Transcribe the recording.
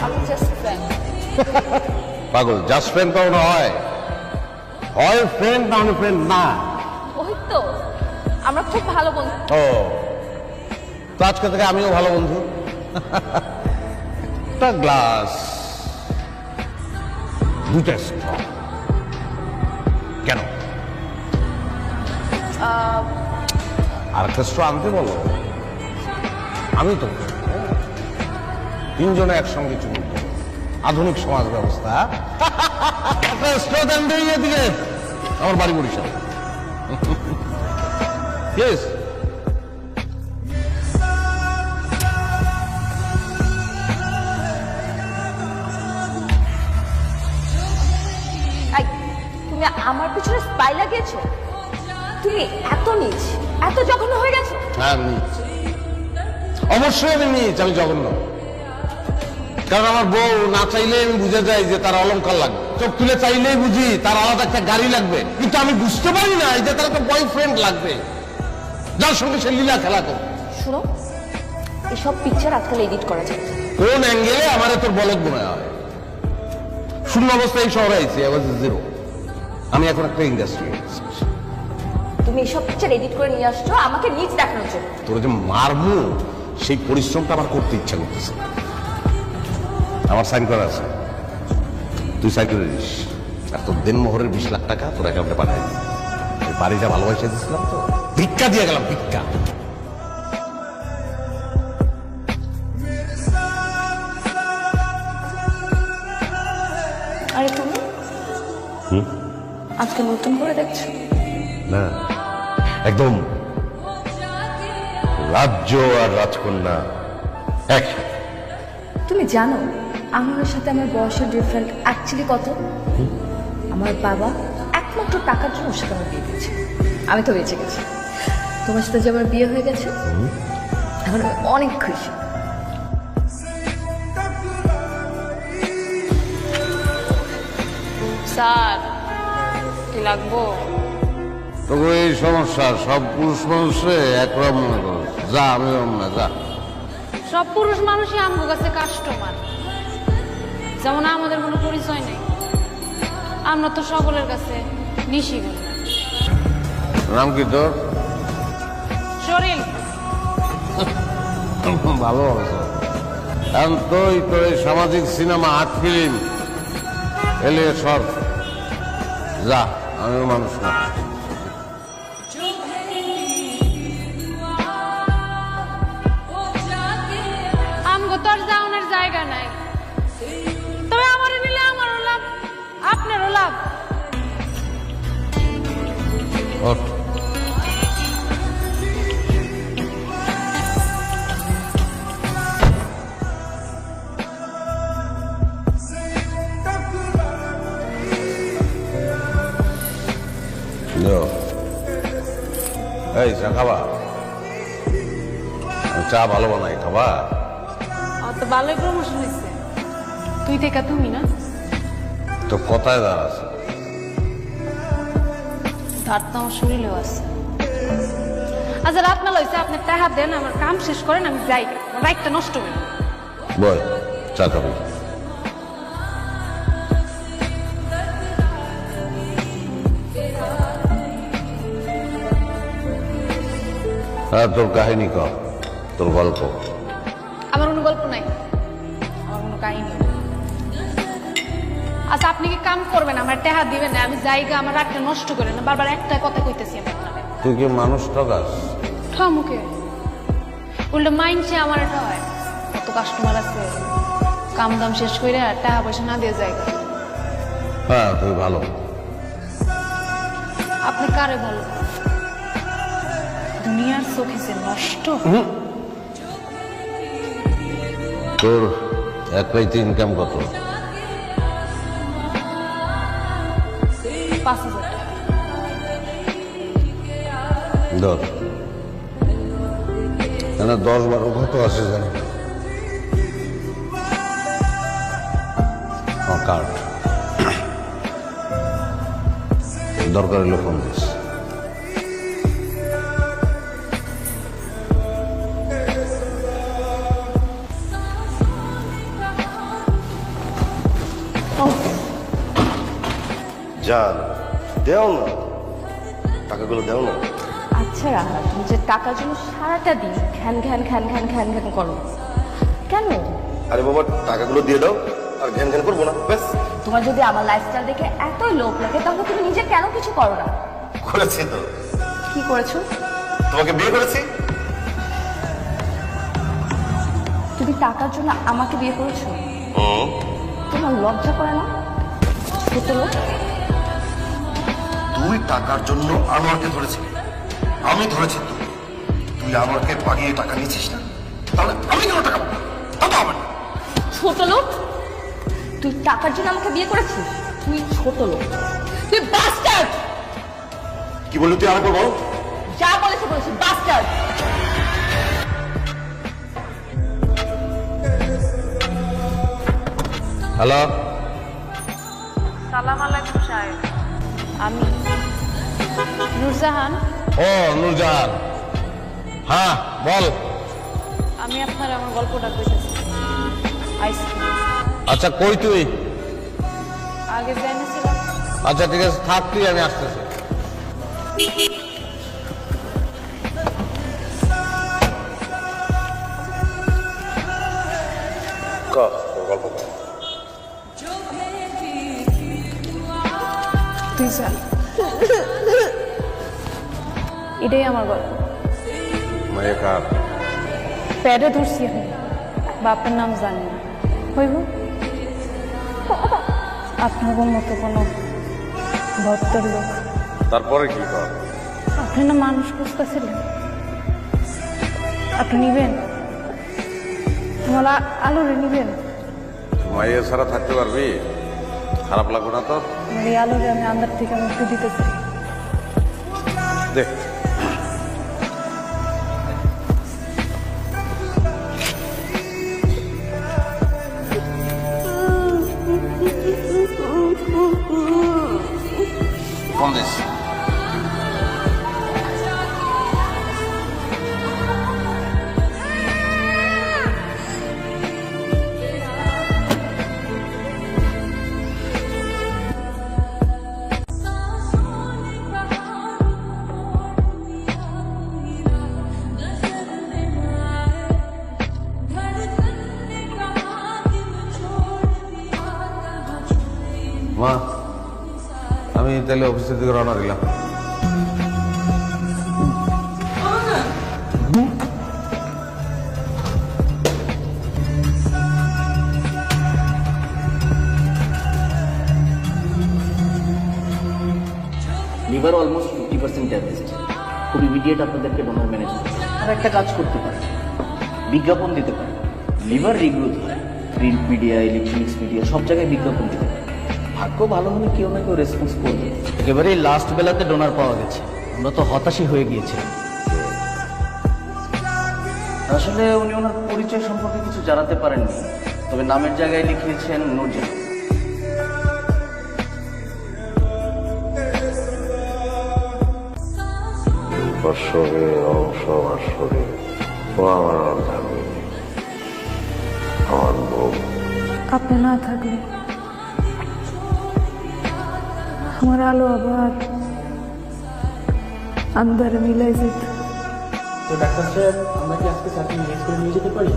আমি just friend. পাগল, just friend কখনো হয়? হয় ফ্রেন্ড না হলে ফ্রেন্ড না। ওই তো আমরা খুব ভালো বন্ধু। ও, তো আজকে থেকে আমিও ভালো বন্ধু। একটা গ্লাস, দুটা স্ট্র। কেন? আর একটা স্ট্র আনতে বলো, আমি তো তিনজনে একসঙ্গে চুমুক দেব। আধুনিক সমাজ ব্যবস্থা। একটা স্ট্র দেন দিকে, আমার বাড়ি বরিশাল। Yes. এই, তুমি আমার পিছনে স্পাই লাগিয়েছো? তুমি এত নিচ, এত জঘন্য হয়ে গেছো? হ্যাঁ, নিচ। অবশ্যই আমি নিচ, আমি জঘন্য। কারণ আমার বউ না চাইলেই আমি বুঝে যাই যে তার অলংকার লাগবে, চোখ তুলে চাইলেই বুঝি তার আলাদা একটা গাড়ি লাগবে, কিন্তু আমি বুঝতে পারি না যে তার একটা বয়ফ্রেন্ড লাগবে যার সঙ্গে সে লীলা খেলা করবে। শুনো, এসব পিকচার আজকাল এডিট করা যায়। কোন অ্যাঙ্গেলে আমার তোর বলদ মনে হয়? শূন্য অবস্থায় শহরে আইছি, আবার জিরো। আমি এখন একটা ইন্ডাস্ট্রি। তুমি এসব পিকচার এডিট করে নিয়ে আসছো আমাকে নিচ দেখানোর জন্য। তোর যে মারমু সেই পরিশ্রমটা আমার করতে ইচ্ছা করতেছে। আমার সাইন করা আছে, তুই সাইন করে দিস। আর তোর দেনমোহরের 20 লাখ টাকা তোর অ্যাকাউন্টে পাঠাই দিস। ওই বাড়িটা ভালোবাসা দিচ্ছিলাম তো, ভিক্ষা দিয়ে গেলাম, ভিক্ষা। আরে তুমি আজকে নতুন করে দেখছো? না, একদম রাজ্য আর রাজকন্যা এক। তুমি জানো আমার সাথে আমার বয়সের ডিফারেন্ট অ্যাকচুয়ালি কত? আমার বাবা একমাত্র টাকার জন্য ওর সাথে আমার বিয়ে দিয়েছে। আমি তো বেঁচে গেছি। তোমার সাথে যে আমার বিয়ে হয়ে গেছে, এখন আমি অনেক খুশি। স্যার, কি লাগবো? তোর এই সমস্যা, সব পুরুষ মানুষে একরকম মনে করো। যা, আমি না, যা। সব পুরুষ মানুষই আমগো কাছে কাস্টমার, যেমন আমাদের কোনো পরিচয় নেই। আমরা তো সকলের কাছে নিশিগণ। নাম কি তোর? শরীর ভালো আছে। এখন তোর এই সামাজিক সিনেমা, আর্ট ফিল্ম এলিয়ে সর। যা, আমিও মানুষ না। আমগো তো আর যাওয়ার জায়গা নাই, তবে আমারও নিলে আমারও লাভ, আপনারও লাভ। ওঠ। এই চা খাবা? চা ভালো বানাই, খাবা? আমার তো ভালোই প্রমোশন হয়েছে। তুই থেকে তুমি না, তো কথায় দাঁড় আছে। তার তো আমার শরীরেও আছে। আচ্ছা, রাত মেলা হয়েছে, আপনি টাকা দেন, আমার কাম শেষ করেন, আমি যাই। রাইটটা নষ্ট করি। বল, চা খাবি? হ্যাঁ, তোর কাহিনী কর, তোর গল্প। আমার কোনো গল্প নাই, আমার কোনো কাহিনী নেই। আচ্ছা, আপনি কি কাম করবেন, আমার টাকা দিবেন না, আমি জায়গা আমার রাতটা নষ্ট করেন না। বারবার একটা কথা কইতেছি আমি আপনাকে। তুই কি মানুষ ঠকাস? ঠমুকে উল্টো মাইন্ডসে আমার এটা হয়, কত কাস্টমার আছে, কাম দাম শেষ করে আর টাকা পয়সা না দিয়ে জায়গা। হ্যাঁ, তুই ভালো। আপনি কারে ভালো? দুনিয়ার চোখে যে নষ্ট। তোর এক পাইতে ইনকাম কত? 5,000 টাকা। ধর, 10-12 কত আছে জানি না। কার্ড দরকার হলে ফোন দিস। জান, দেও না, টাকাগুলো দেও না। আচ্ছা রাহা, তুমি যে টাকার জন্য সারাটা দিন ঘ্যান ঘ্যান ঘ্যান ঘ্যান ঘ্যান ঘ্যান করো কেন? আরে বাবা, টাকাগুলো দিয়ে দাও, আর ঘ্যান ঘ্যান করবো না, ব্যাস। তোমার যদি আমার লাইফস্টাইল দেখে এতই লোভ লাগে তাহলে তুমি নিজে কেন কিছু করো না? করেছি তো, কি করেছো? তোমাকে বিয়ে করেছি। তুমি টাকার জন্য আমাকে বিয়ে করেছো? হুম। তোমার লজ্জা করে না? ছোট লোক। তুই টাকার জন্য আমাকে ধরেছিলি, আমি ধরেছি তুই। তুই আমাকে পাঠিয়ে টাকা নিয়েছিস না, তাহলে আমি কেন টাকা পাবো? তা তো হবে না। ছোট লোক, তুই টাকার জন্য আমাকে বিয়ে করেছিস? তুই ছোট লোক, তুই বাস্টার্ড। কি বললি তুই? আরেকবার বল। যা বলেছে বলেছি, বাস্টার্ড। হ্যালো, সালাম আলাইকুম সাহেব, আমি নূরজাহান। ও নূরজাহান, হ্যাঁ বল। আমি আপনার আমার গল্পটা কইতেছি। আইসক্রিম আচ্ছা কই তুই? আগে জেনেছিলাম। আচ্ছা ঠিক আছে, থাক তুই, আমি আসতেছি। গল্প কর। তুই যা, এটাই আমার গল্প। মায়ের কার? প্যাডে ধরছি আমি, বাপের নাম জানি না। হইব আপনার মতো কোনো ভক্তর লোক। তারপরে কি কর? আপনি না মানুষ খুঁজতেছিলেন, আপনি নিবেন আমার আলোরে নিবেন। মাইয়া ছাড়া থাকতে পারবি? খারাপ লাগবে না তোর? আমার এই আলোরে আমি আন্দার থেকে মুক্তি দিতে চাই। দেখ ফোন দিস। মা, আমি তাহলে অফিসের দিকে রওনা দিলাম। Liver almost 50% damage. খুব ইমিডিয়েট আপনাদেরকে ডোনার ম্যানেজ করতে হবে। আর একটা কাজ করতে পারেন, বিজ্ঞাপন দিতে পারেন। লিভার রিগ্রোথ হয়, প্রিন্ট মিডিয়া, ইলেকট্রনিক্স মিডিয়া, সব জায়গায় বিজ্ঞাপন দিতে পারেন। ভাগ্য ভালো হলে কেউ না কেউ রেসপন্স করবে। একেবারে লাস্ট বেলাতে ডোনার পাওয়া গেছে, আমরা তো হতাশই হয়ে গিয়েছিলাম। আসলে উনি ওনার পরিচয় সম্পর্কে কিছু জানাতে পারেননি, তবে নামের জায়গায় লিখিয়েছেন নূরজাহান। শরীর অংশ আমার শরীর, ও আমার অর্ধাঙ্গী, আমার বউ। আপনি না থাকলে আমার আলো আবার আন্দারে মিলাই যেত। তো ডাক্তার সাহেব, আমরা কি আজকে চাকরি মিস করে নিয়ে যেতে পারি?